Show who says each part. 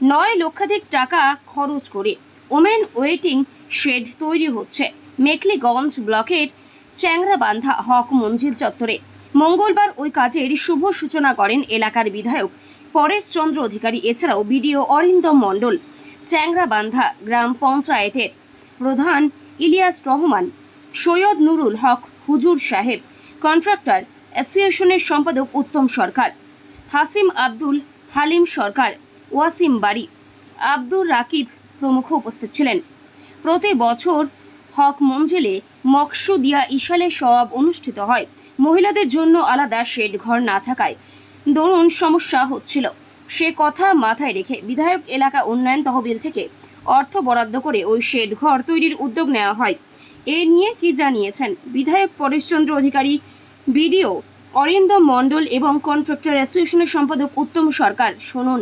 Speaker 1: 9 লক্ষাধিক টাকা খরচ করে ওমেন ওয়েটিং শেড তৈরি হচ্ছে মেখলিগঞ্জ ব্লকের চ্যাংরাবান্ধা হক মঞ্জিল চত্বরে। মঙ্গলবার ওই কাজের শুভ সূচনা করেন এলাকার বিধায়ক পরেশ চন্দ্র অধিকারী, এছাড়াও বিডিও অরিন্দম মণ্ডল, চ্যাংরাবান্ধা গ্রাম পঞ্চায়েতের প্রধান ইলিয়াস রহমান, সৈয়দ নুরুল হক হুজুর সাহেব, কন্ট্রাক্টর অ্যাসোসিয়েশনের সম্পাদক উত্তম সরকার, হাসিম আব্দুল হালিম সরকার, ওয়াসিম বাড়ি, আব্দুর রাকিব প্রমুখ উপস্থিত ছিলেন। প্রতি বছর হক মঞ্জিলে মকসুদিয়া ইশালে সওয়াব অনুষ্ঠিত হয়। মহিলাদের জন্য আলাদা শেড ঘর না থাকায় দারুণ সমস্যা হচ্ছিল। সে কথা মাথায় রেখে বিধায়ক এলাকা উন্নয়ন তহবিল থেকে অর্থ বরাদ্দ করে ওই শেড ঘর তৈরির উদ্যোগ নেওয়া হয়। এ নিয়ে কি জানিয়েছেন বিধায়ক পরেশচন্দ্র অধিকারী, বিডিও অরিন্দম মণ্ডল এবং কন্ট্রাক্টর অ্যাসোসিয়েশনের সম্পাদক উত্তম সরকার, শুনুন।